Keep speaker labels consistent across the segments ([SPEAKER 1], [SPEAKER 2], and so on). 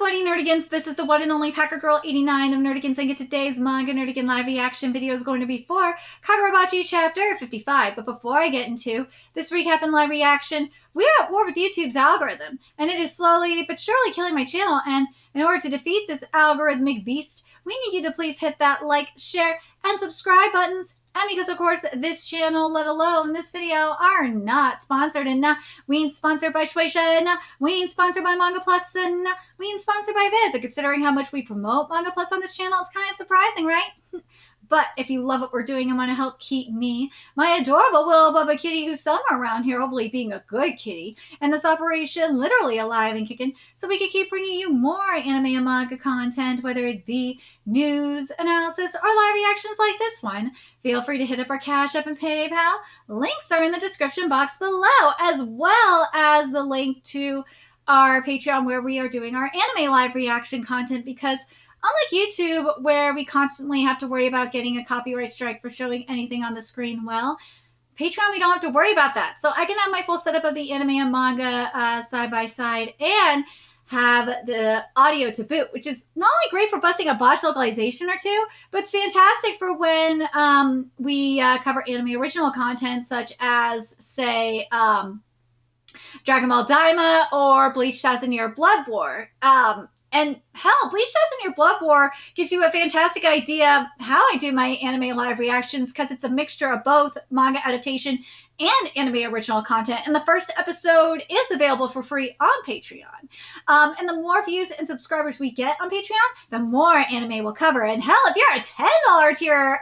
[SPEAKER 1] What Nerdigans, this is the one and only Packer Girl 89 of Nerdigans, and today's Manga Nerdigan live reaction video is going to be for Kagurabachi chapter 55. But before I get into this recap and live reaction, we are at war with YouTube's algorithm, and it is slowly but surely killing my channel. And in order to defeat this algorithmic beast, we need you to please hit that like, share, and subscribe buttons. And because, of course, this channel, let alone this video, are not sponsored. And we ain't sponsored by Shueisha, we ain't sponsored by Manga Plus, and we ain't sponsored by Viz. And considering how much we promote Manga Plus on this channel, it's kind of surprising, right? But if you love what we're doing and want to help keep me, my adorable little Bubba kitty, who's somewhere around here, hopefully being a good kitty, and this operation literally alive and kicking, so we can keep bringing you more anime and manga content, whether it be news, analysis, or live reactions like this one, feel free to hit up our Cash App and PayPal. Links are in the description box below, as well as the link to our Patreon where we are doing our anime live reaction content, because unlike YouTube, where we constantly have to worry about getting a copyright strike for showing anything on the screen, well, Patreon, we don't have to worry about that. So I can have my full setup of the anime and manga side by side and have the audio to boot, which is not only great for busting a botched localization or two, but it's fantastic for when we cover anime original content, such as, say, Dragon Ball Daima or Bleach 1000-Year Blood War. And hell, Bleach 1000-Year Blood War gives you a fantastic idea of how I do my anime live reactions, because it's a mixture of both manga adaptation and anime original content. And the first episode is available for free on Patreon. And the more views and subscribers we get on Patreon, the more anime we'll cover. And hell, if you're a $10 tier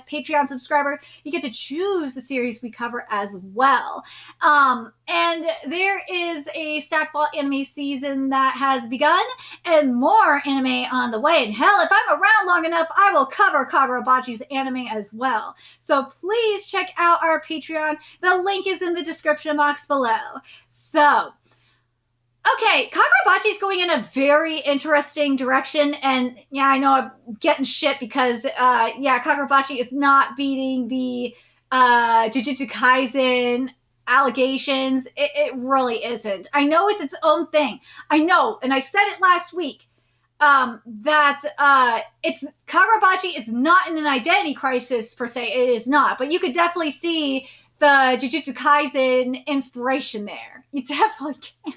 [SPEAKER 1] Patreon subscriber, you get to choose the series we cover as well. And there is a Stackball anime season that has begun, and more anime on the way. And hell, if I'm around long enough, I will cover Kagurabachi's anime as well. So please check out our Patreon. The link is in the description box below. So, okay, Kagurabachi's going in a very interesting direction, and yeah, I know I'm getting shit because, yeah, Kagurabachi is not beating the Jujutsu Kaisen allegations. It really isn't. I know it's its own thing. I know, and I said it last week, that it's Kagurabachi is not in an identity crisis per se. It is not, but you could definitely see the Jujutsu Kaisen inspiration there. You definitely can.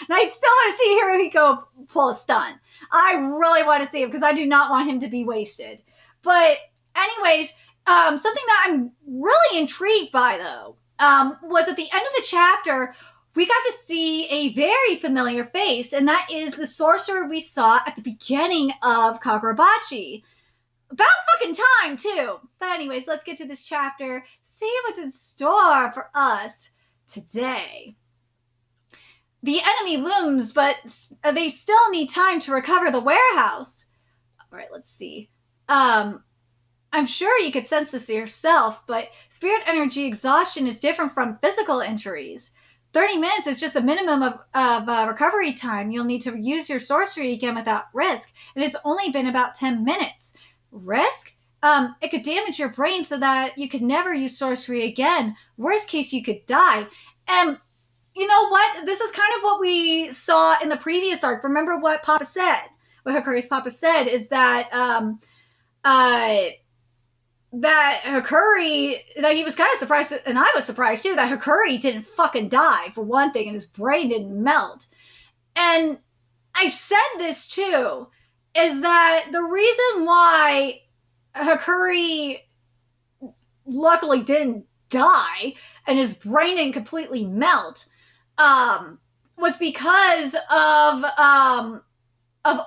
[SPEAKER 1] And I still want to see Hirohiko pull a stunt. I really want to see him because I do not want him to be wasted. But anyways, something that I'm really intrigued by, though, was at the end of the chapter, we got to see a very familiar face, and that is the sorcerer we saw at the beginning of Kagurabachi. About fucking time, too. But anyways, let's get to this chapter, see what's in store for us today. The enemy looms, but they still need time to recover the warehouse. All right, let's see. I'm sure you could sense this yourself, but spirit energy exhaustion is different from physical injuries. 30 minutes is just the minimum of recovery time. You'll need to use your sorcery again without risk, and it's only been about 10 minutes. Risk? It could damage your brain so that you could never use sorcery again. Worst case, you could die. And you know what? This is kind of what we saw in the previous arc. Remember what Papa said? What Hikari's Papa said is that that Hikari, that he was kind of surprised, and I was surprised too, that Hikari didn't fucking die, for one thing, and his brain didn't melt. And I said this too, is that the reason why Hikari luckily didn't die and his brain didn't completely melt was because of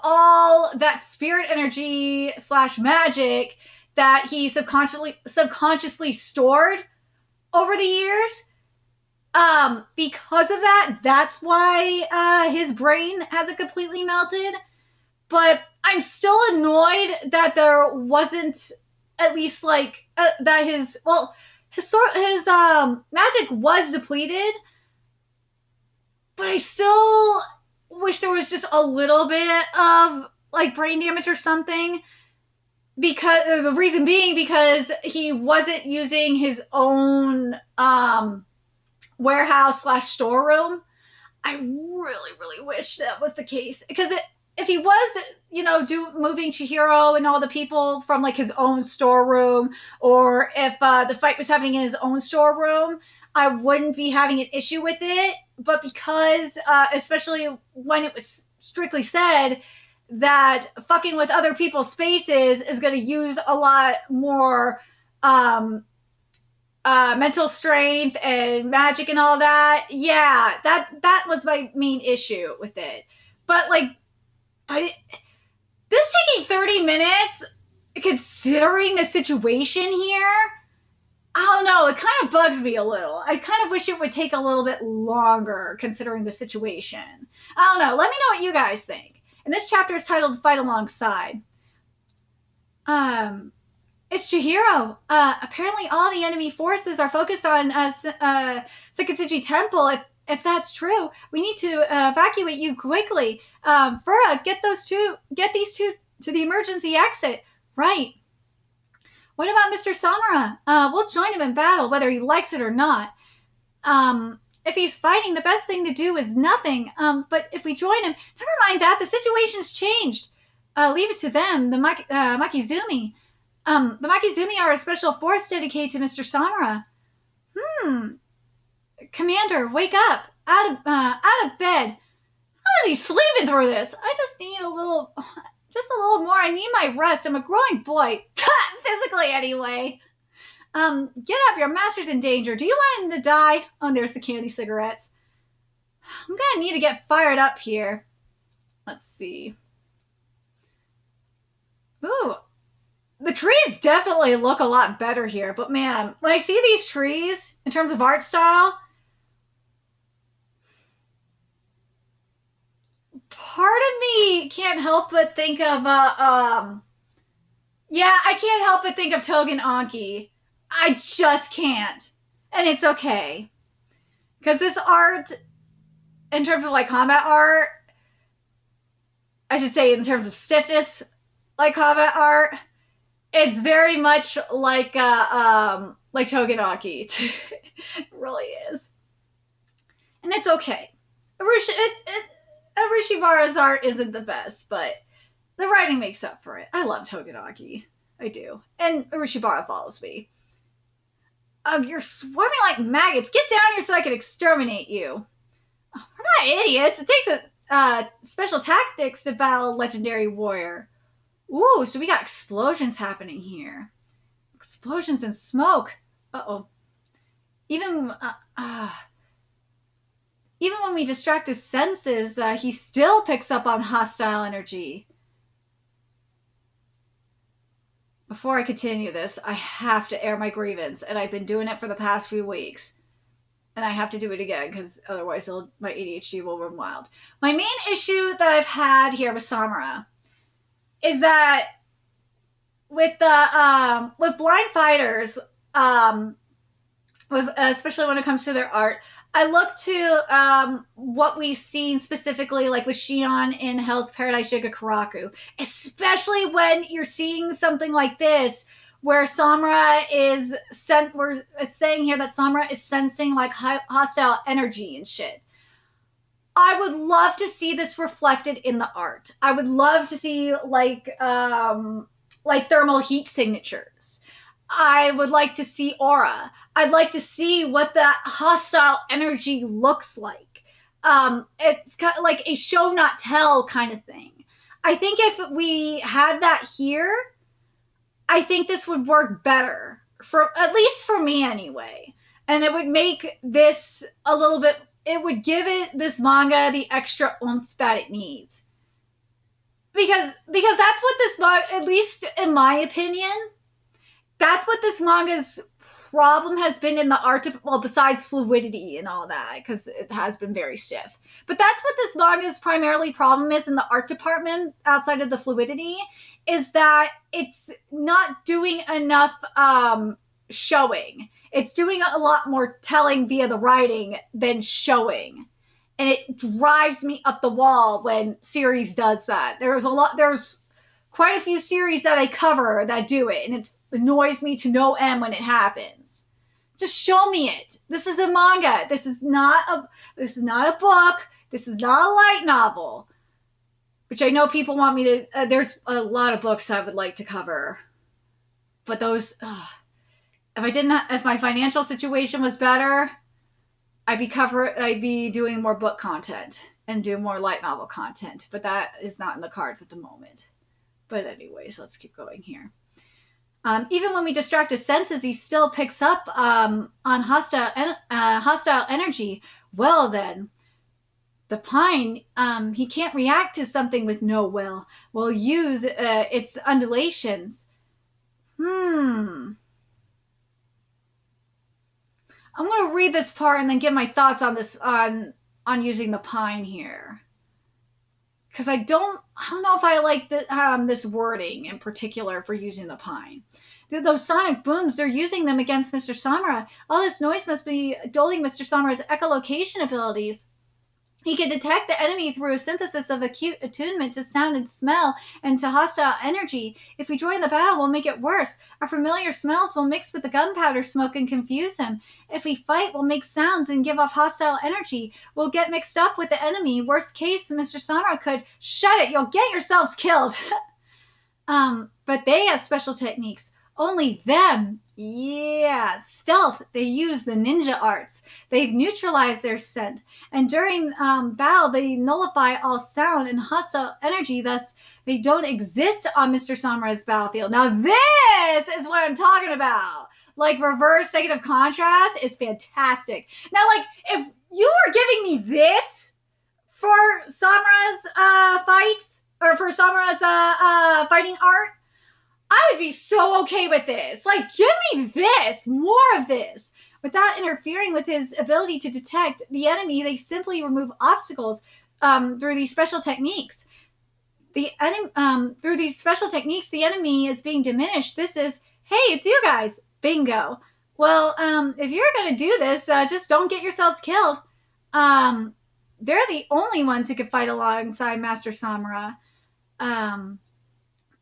[SPEAKER 1] all that spirit energy / magic that he subconsciously stored over the years. Because of that, that's why his brain hasn't completely melted. But I'm still annoyed that there wasn't at least like that his magic was depleted. But I still wish there was just a little bit of like brain damage or something. Because the reason being because he wasn't using his own warehouse / storeroom. I really, really wish that was the case, because if he was, moving Chihiro and all the people from like his own storeroom, or if the fight was happening in his own storeroom, I wouldn't be having an issue with it. But because, especially when it was strictly said that fucking with other people's spaces is going to use a lot more mental strength and magic and all that, yeah, that was my main issue with it. But like, this taking 30 minutes, considering the situation here, I don't know, it kind of bugs me a little. I kind of wish it would take a little bit longer considering the situation. I don't know. Let me know what you guys think. And this chapter is titled Fight Alongside. It's Chihiro. Apparently all the enemy forces are focused on Sekitsuji Temple. If that's true, we need to evacuate you quickly. Fura, get these two to the emergency exit. Right. What about Mr. Samura? We'll join him in battle, whether he likes it or not. If he's fighting, the best thing to do is nothing. But if we join him, never mind that. The situation's changed. Leave it to them, the MAKIZUMI. The MAKIZUMI are a special force dedicated to Mr. Samura. Commander, wake up. Out of bed. How is he sleeping through this? I just need a little more. I need my rest. I'm a growing boy. Physically, anyway. Get up. Your master's in danger. Do you want him to die? Oh, and there's the candy cigarettes. I'm gonna need to get fired up here. Let's see. Ooh. The trees definitely look a lot better here. But man, when I see these trees, in terms of art style, part of me can't help but think of, I can't help but think of Togen Anki. I just can't. And it's okay. Because this art, in terms of like combat art, I should say in terms of stiffness, like combat art, it's very much like Togen Anki. It really is. And it's okay. Urashibara's art isn't the best, but the writing makes up for it. I love Togen Anki. I do. And Urashibara follows me. You're swarming like maggots. Get down here so I can exterminate you. Oh, we're not idiots. It takes special tactics to battle a legendary warrior. Ooh, so we got explosions happening here. Explosions and smoke. Uh-oh. Even when we distract his senses, he still picks up on hostile energy. Before I continue this, I have to air my grievance, and I've been doing it for the past few weeks. And I have to do it again, because otherwise my ADHD will run wild. My main issue that I've had here with Samura is that with blind fighters, especially when it comes to their art, I look to what we've seen specifically, like with Shion in Hell's Paradise Jigakuraku, especially when you're seeing something like this, where Samura is it's saying here that Samura is sensing like hostile energy and shit. I would love to see this reflected in the art. I would love to see like thermal heat signatures. I would like to see aura. I'd like to see what that hostile energy looks like. It's kind of like a show not tell kind of thing. I think if we had that here, I think this would work better, at least for me anyway. And it would make this a little bit, it would give this manga the extra oomph that it needs. Because that's what this manga, at least in my opinion, that's what this manga's problem has been in the art, besides fluidity and all that, because it has been very stiff. But that's what this manga's primarily problem is in the art department, outside of the fluidity, is that it's not doing enough showing. It's doing a lot more telling via the writing than showing. And it drives me up the wall when series does that. There's quite a few series that I cover that do it, and it annoys me to no end when it happens. Just show me it. This is a manga. This is not a book. This is not a light novel. which I know people want me to, there's a lot of books I would like to cover, but those, if my financial situation was better, I'd be doing more book content and do more light novel content, but that is not in the cards at the moment. But anyways, let's keep going here. Even when we distract his senses, he still picks up on hostile energy. Well then, the pine, he can't react to something with no will. We'll use its undulations. I'm going to read this part and then give my thoughts on this, on using the pine here. Because I don't know if I like this wording in particular for using the pine. Those sonic booms, they're using them against Mr. Samura. All this noise must be dulling Mr. Samura's echolocation abilities. He can detect the enemy through a synthesis of acute attunement to sound and smell and to hostile energy. If we join the battle, we'll make it worse. Our familiar smells will mix with the gunpowder smoke and confuse him. If we fight, we'll make sounds and give off hostile energy. We'll get mixed up with the enemy. Worst case, Mr. Samura could... Shut it! You'll get yourselves killed! But they have special techniques. Only them. Yeah, stealth. They use the ninja arts. They've neutralized their scent. And during battle, they nullify all sound and hostile energy. Thus, they don't exist on Mr. Samura's battlefield. Now, this is what I'm talking about. Like, reverse negative contrast is fantastic. Now, like, if you were giving me this for Samura's fights, or for Samura's fighting art, I would be so okay with this. Like, give me this, more of this. Without interfering with his ability to detect the enemy, they simply remove obstacles through these special techniques. Through these special techniques, the enemy is being diminished. This is, hey, it's you guys. Bingo. Well, if you're going to do this, just don't get yourselves killed. They're the only ones who could fight alongside Master Samura.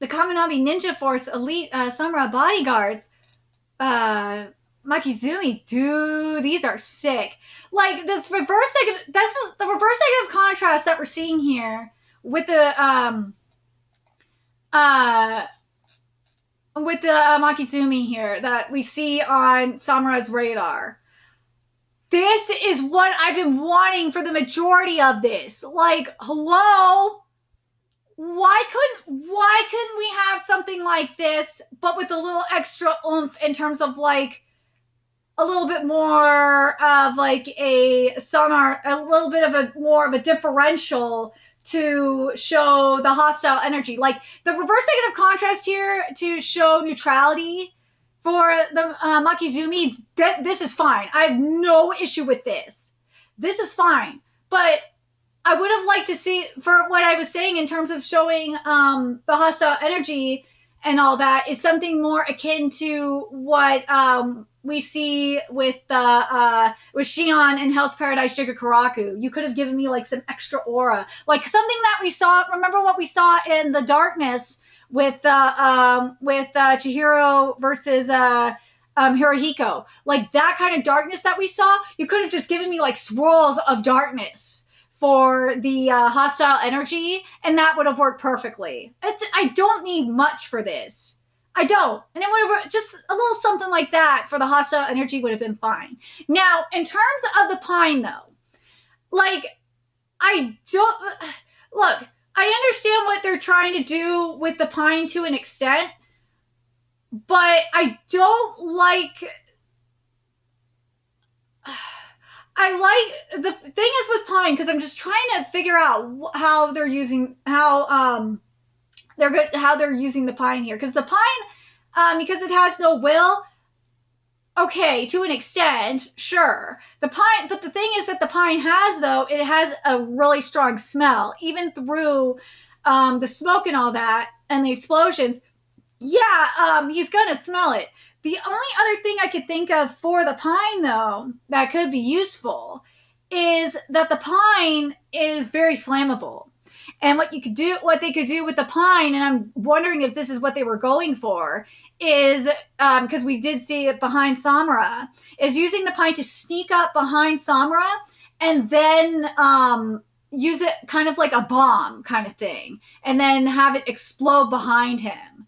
[SPEAKER 1] The Kaminami Ninja Force Elite Samura Bodyguards, Makizumi, dude, these are sick. Like, this reverse negative, that's the reverse negative contrast that we're seeing here with the Makizumi here that we see on Samura's radar. This is what I've been wanting for the majority of this. Like, hello? Why couldn't we have something like this, but with a little extra oomph in terms of, like, a little bit more of, like, a sonar, a little bit of more of a differential to show the hostile energy. Like, the reverse negative contrast here to show neutrality for the Makizumi, this is fine. I have no issue with this. This is fine. But I would have liked to see, for what I was saying in terms of showing the hostile energy and all that, is something more akin to what we see with Shion in Hell's Paradise Jigakuraku. You could have given me like some extra aura, like something that we saw. Remember what we saw in the darkness with Chihiro versus Hirohiko, like that kind of darkness that we saw. You could have just given me like swirls of darkness for the hostile energy, and that would have worked perfectly. I don't need much for this. I don't. And it would have just a little something like that for the hostile energy would have been fine. Now, in terms of the pine, though, like, I don't... Look, I understand what they're trying to do with the pine to an extent, but I don't like... the thing is with pine, because I'm just trying to figure out how they're using they're using the pine here, because the pine, because it has no will, okay, to an extent, sure, the pine, but the thing is that the pine has, though, it has a really strong smell, even through the smoke and all that and the explosions. Yeah, he's gonna smell it. The only other thing I could think of for the pine, though, that could be useful is that the pine is very flammable. And what they could do with the pine, and I'm wondering if this is what they were going for, is, because we did see it behind Samura, is using the pine to sneak up behind Samura and then use it kind of like a bomb kind of thing, and then have it explode behind him.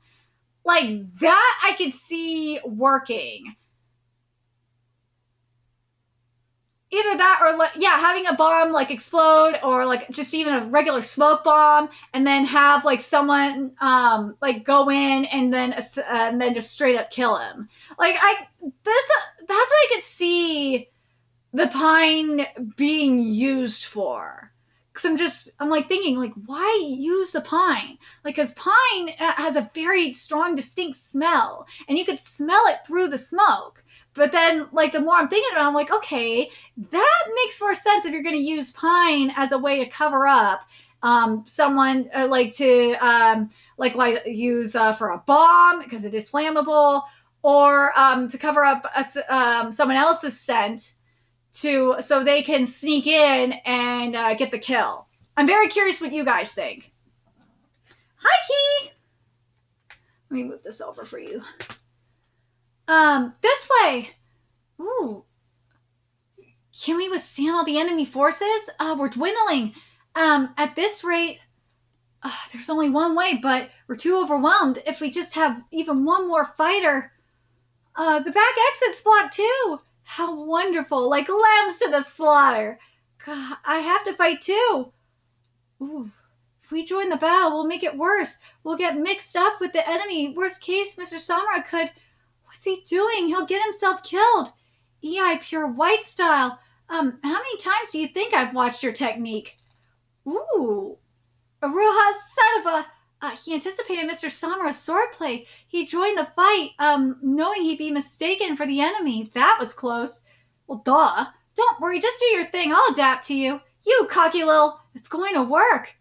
[SPEAKER 1] Like that I could see working. Either that or like, yeah, having a bomb like explode, or like just even a regular smoke bomb, and then have like someone like go in and then just straight up kill him. Like that's what I could see the pine being used for. Because I'm like thinking, like, why use the pine? Like, because pine has a very strong, distinct smell, and you could smell it through the smoke. But then, like, the more I'm thinking about it, I'm like, okay, that makes more sense if you're going to use pine as a way to cover up someone, like use for a bomb because it is flammable, or to cover up someone else's scent so they can sneak in and get the kill. I'm very curious what you guys think. Hi, Key. Let me move this over for you. This way. Ooh. Can we withstand all the enemy forces? We're dwindling. At this rate, there's only one way, but we're too overwhelmed. If we just have even one more fighter. The back exit's blocked too. How wonderful, like lambs to the slaughter. God, I have to fight too. Ooh, if we join the battle, we'll make it worse. We'll get mixed up with the enemy. Worst case, Mr. Samura could... What's he doing? He'll get himself killed. EI pure white style. How many times do you think I've watched your technique? Ooh, Aruha son of a... he anticipated Mr. Samura's swordplay. He joined the fight, knowing he'd be mistaken for the enemy. That was close. Well, duh. Don't worry, just do your thing. I'll adapt to you. You cocky little... It's going to work.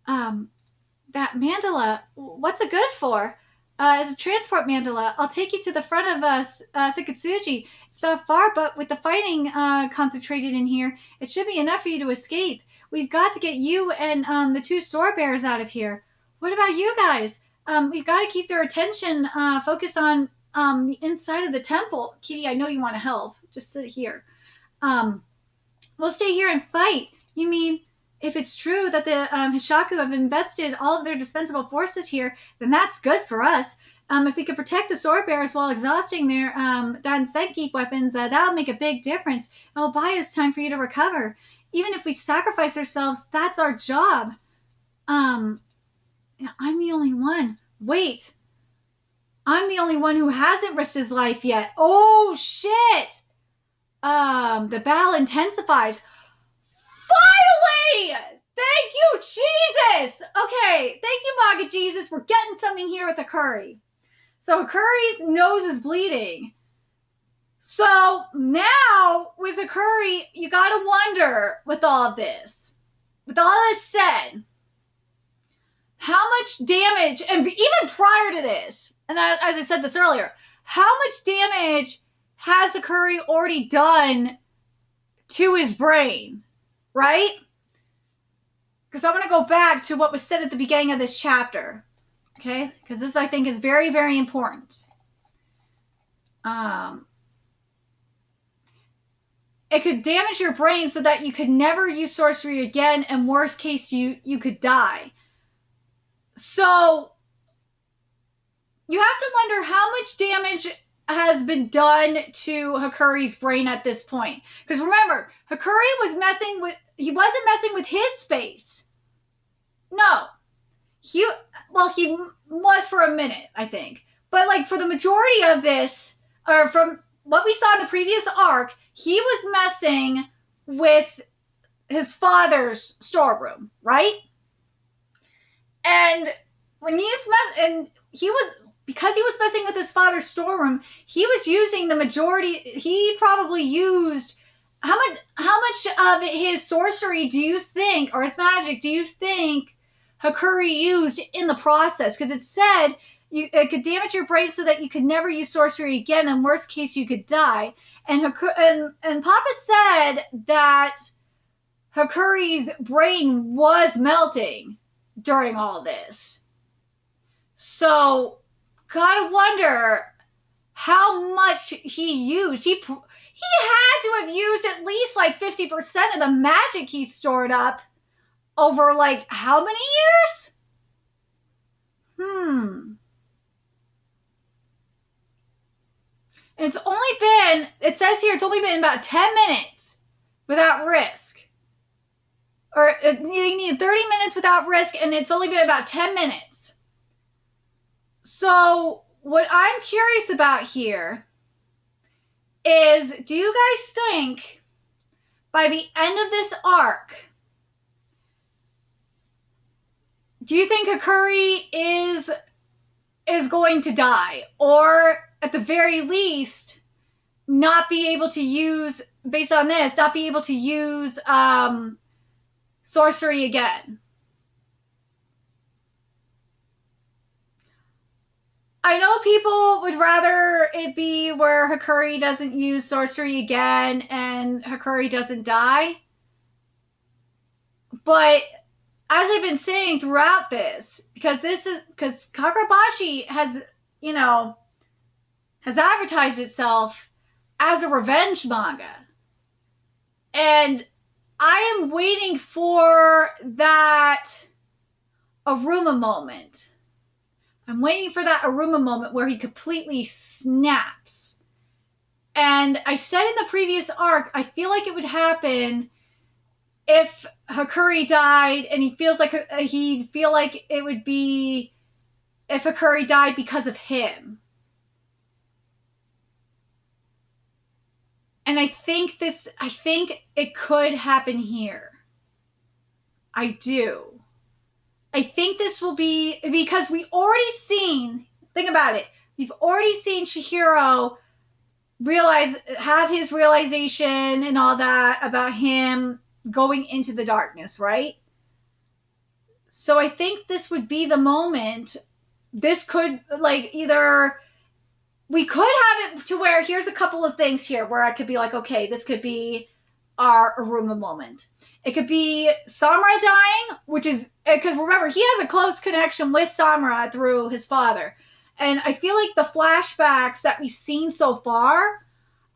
[SPEAKER 1] That mandala, what's it good for? As a transport mandala. I'll take you to the front of Sekitsuji. It's not far, but with the fighting concentrated in here, it should be enough for you to escape. We've got to get you and the two sword bearers out of here. What about you guys? We've got to keep their attention focused on the inside of the temple. Kitty, I know you want to help. Just sit here. We'll stay here and fight. You mean, if it's true that the Hishaku have invested all of their dispensable forces here, then that's good for us. If we could protect the sword bearers while exhausting their Dansenki weapons, that'll make a big difference. It'll buy us time for you to recover. Even if we sacrifice ourselves, that's our job. I'm the only one. Wait. I'm the only one who hasn't risked his life yet. Oh, shit. The battle intensifies. Finally! Thank you, Jesus! Okay, thank you, Manga Jesus. We're getting something here with Hakuri. So Hakuri's nose is bleeding. So now, with Hakuri, you gotta wonder, with all of this, with all this said, how much damage, and even prior to this, and as I said this earlier, how much damage has Hakuri already done to his brain, right? Because I want to go back to what was said at the beginning of this chapter, okay? Because this, I think, is very, very important. It could damage your brain so that you could never use sorcery again, and worst case, you could die. So, you have to wonder how much damage has been done to Hakuri's brain at this point. Because remember, Hakuri he wasn't messing with his space. No. He was for a minute, I think. But like for the majority of this, or from what we saw in the previous arc, he was messing with his father's storeroom, right? And when because he was messing with his father's storeroom, he was using the majority. He probably used how much of his sorcery do you think, or his magic do you think Hakuri used in the process? Because it said it could damage your brain so that you could never use sorcery again, and worst case you could die. And Papa said that Hakuri's brain was melting during all this. So, gotta wonder how much he used. He had to have used at least like 50% of the magic he stored up over like how many years? And it's only been, it says here, it's only been about 10 minutes without risk. Or you need 30 minutes without risk, and it's only been about 10 minutes. So, what I'm curious about here is, do you guys think by the end of this arc, do you think Hakuri is going to die? Or at the very least, not be able to use, based on this, not be able to use sorcery again? I know people would rather it be where Hakuri doesn't use sorcery again and Hakuri doesn't die. But as I've been saying throughout this, because Kagurabachi has, has advertised itself as a revenge manga. And I am waiting for that Aruma moment. I'm waiting for that Aruma moment where he completely snaps. And I said in the previous arc, I feel like it would happen if Hakuri died, and he'd feel like it would be if Hakuri died because of him. And I think it could happen here. I do. I think this will be, because we've already seen, think about it, we've already seen Chihiro have his realization and all that about him going into the darkness, right? So I think this would be the moment. This could, either we could have it to where here's a couple of things here where I could be like, okay, this could be our Aruma moment. It could be Samura dying, which is, because remember, he has a close connection with Samura through his father. And I feel like the flashbacks that we've seen so far,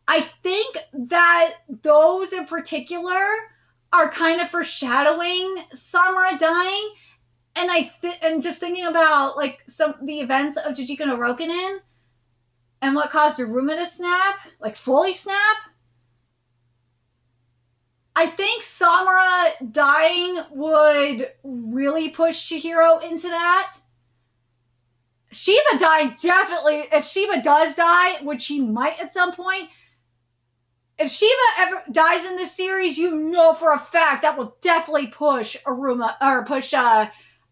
[SPEAKER 1] I think that those in particular are kind of foreshadowing Samura dying. And and just thinking about the events of Jujutsu no Rokunin and what caused Aruma to snap, fully snap. I think Samura dying would really push Chihiro into that. Shiba dying, definitely. If Shiba does die, which she might at some point, if Shiba ever dies in this series, for a fact that will definitely push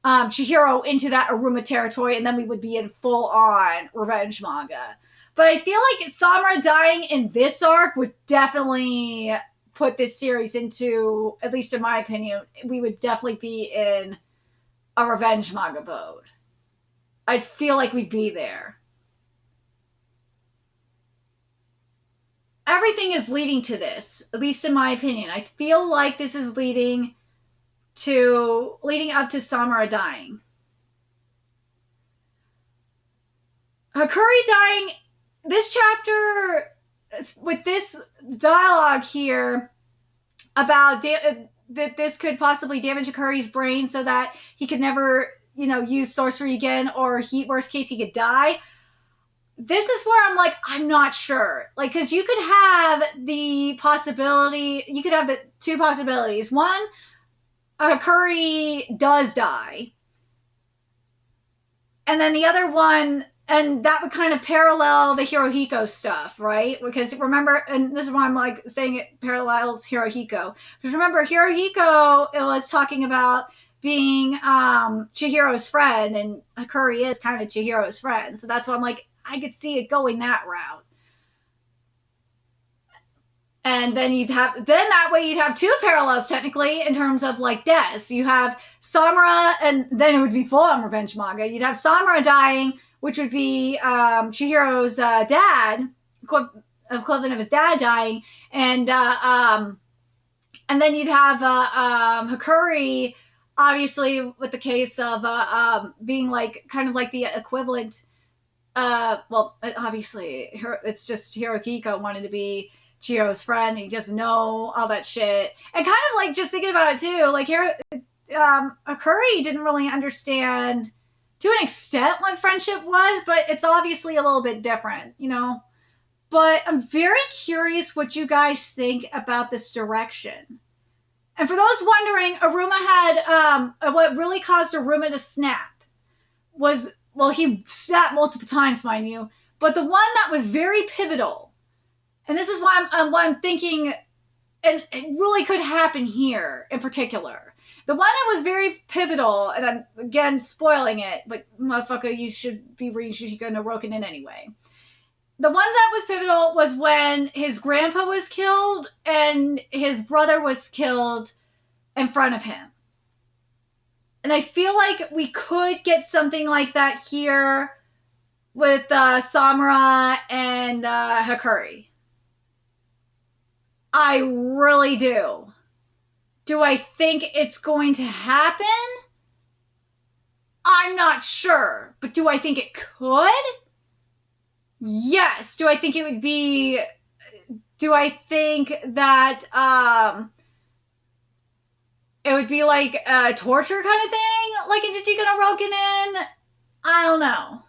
[SPEAKER 1] Chihiro into that Aruma territory, and then we would be in full-on revenge manga. But I feel like Samura dying in this arc would definitely put this series into, at least in my opinion, we would definitely be in a revenge manga mode. I'd feel like we'd be there. Everything is leading to this, at least in my opinion. I feel like this is leading up to Samura dying. Hakuri dying, this chapter, with this dialogue here about that this could possibly damage Hakuri's brain so that he could never, use sorcery again, or worst case, he could die. This is where I'm like, I'm not sure. Because you could have the two possibilities. One, Hakuri does die. And then the other one, and that would kind of parallel the Hirohiko stuff, right? Because remember, and this is why I'm saying it parallels Hirohiko. Because remember, Hirohiko, it was talking about being Chihiro's friend, and Hakuri is kind of Chihiro's friend. So that's why I'm like, I could see it going that route. And then that way you'd have two parallels technically in terms of deaths. You have Samura, and then it would be full on revenge manga. You'd have Samura dying, which would be Chihiro's dad, equivalent of his dad dying, and then you'd have Hakuri, obviously with the case of being kind of the equivalent. Well, obviously it's just Hirohiko wanted to be Chihiro's friend. He doesn't know all that shit, and kind of just thinking about it too. Akuri didn't really understand to an extent what friendship was, but it's obviously a little bit different, you know? But I'm very curious what you guys think about this direction. And for those wondering, Aruma had, what really caused Aruma to snap was, well, he snapped multiple times, mind you, but the one that was very pivotal, and this is why I'm thinking, and it really could happen here in particular. The one that was very pivotal, and I'm again spoiling it, but motherfucker, you should be reading Shishika no Rokunin anyway. The one that was pivotal was when his grandpa was killed and his brother was killed in front of him. And I feel like we could get something like that here with Samura and Hakuri. I really do. Do I think it's going to happen? I'm not sure. But do I think it could? Yes. Do I think it would be... Do I think that it would be like a torture kind of thing? Like in Jijika no Rokunin? I don't know.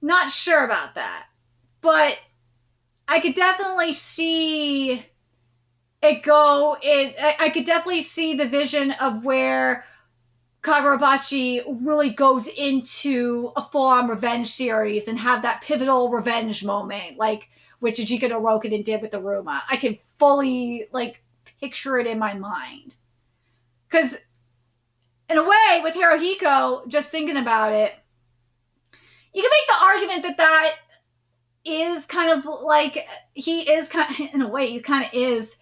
[SPEAKER 1] Not sure about that. But I could definitely see it go. I could definitely see the vision of where Kagurabachi really goes into a full-on revenge series and have that pivotal revenge moment, like which Jijika no Rokunin did with the Aruma. I can fully like picture it in my mind. Because in a way, with Hirohiko, just thinking about it, you can make the argument that that is kind of like, he is kind of, in a way, he kind of is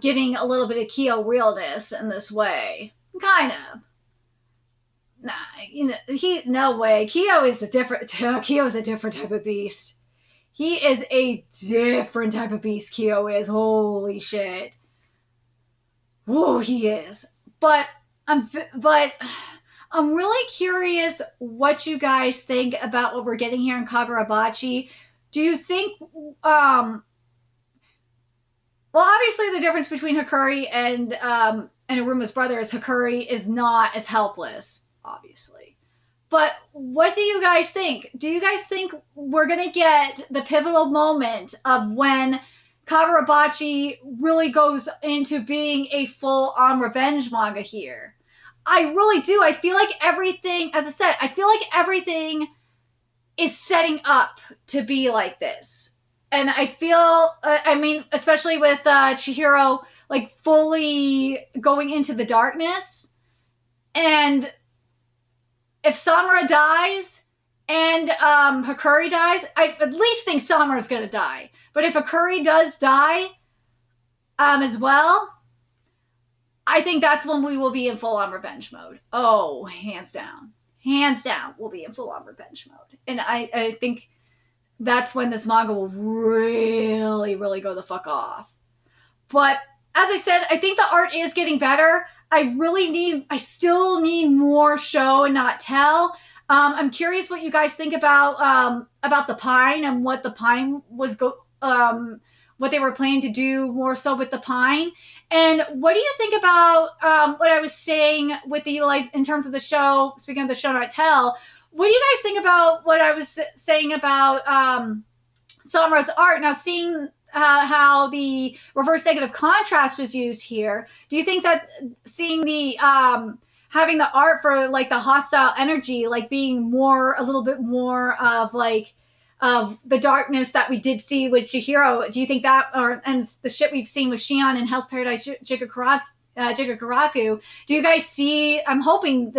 [SPEAKER 1] giving a little bit of Kyo realness in this way. Kind of. Nah, you know, no way. Kyo is a different type of beast. He is a different type of beast, Kyo is. Holy shit. Whoa, he is. But I'm really curious what you guys think about what we're getting here in Kagurabachi. Do you think, well, obviously the difference between Hakuri and Aruma's brother is Hakuri is not as helpless, obviously. But what do you guys think? Do you guys think we're going to get the pivotal moment of when Kagurabachi really goes into being a full-on revenge manga here? I really do. I feel like everything, as I said, I feel like everything is setting up to be like this. And I feel, I mean, especially with Chihiro, like, fully going into the darkness. And if Samura dies and Hakuri dies, I at least think Samura's going to die. But if Hakuri does die as well, I think that's when we will be in full-on revenge mode. Oh, hands down. Hands down, we'll be in full-on revenge mode. And I think that's when this manga will really, really go the fuck off. But as I said, I think the art is getting better. I still need more show and not tell. I'm curious what you guys think about the Pine and what the Pine was what they were planning to do more so with the Pine. And what do you think about what I was saying with the in terms of the show, speaking of the show not tell, what do you guys think about what I was saying about Samura's art? Now, seeing how the reverse negative contrast was used here, do you think that seeing the having the art for like the hostile energy, like being more, a little bit more of like of the darkness that we did see with Chihiro, do you think that, and the shit we've seen with Shion and Hell's Paradise Jigakuraku, do you guys see, I'm hoping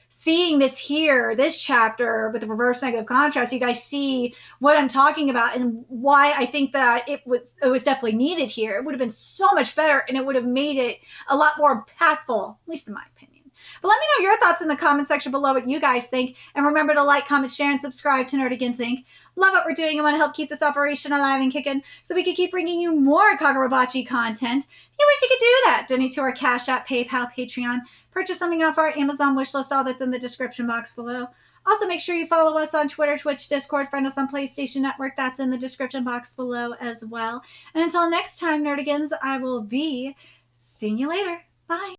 [SPEAKER 1] seeing this here, this chapter with the reverse negative contrast, you guys see what I'm talking about and why I think that it was definitely needed here. It would have been so much better and it would have made it a lot more impactful, at least in my opinion. But let me know your thoughts in the comment section below what you guys think. And remember to like, comment, share, and subscribe to Nerdigans Inc. Love what we're doing and want to help keep this operation alive and kicking so we can keep bringing you more Kagurabachi content. You wish you could do that. Donate to our Cash App, PayPal, Patreon. Purchase something off our Amazon wishlist, all that's in the description box below. Also, make sure you follow us on Twitter, Twitch, Discord, friend us on PlayStation Network. That's in the description box below as well. And until next time, Nerdigans, I will be seeing you later. Bye.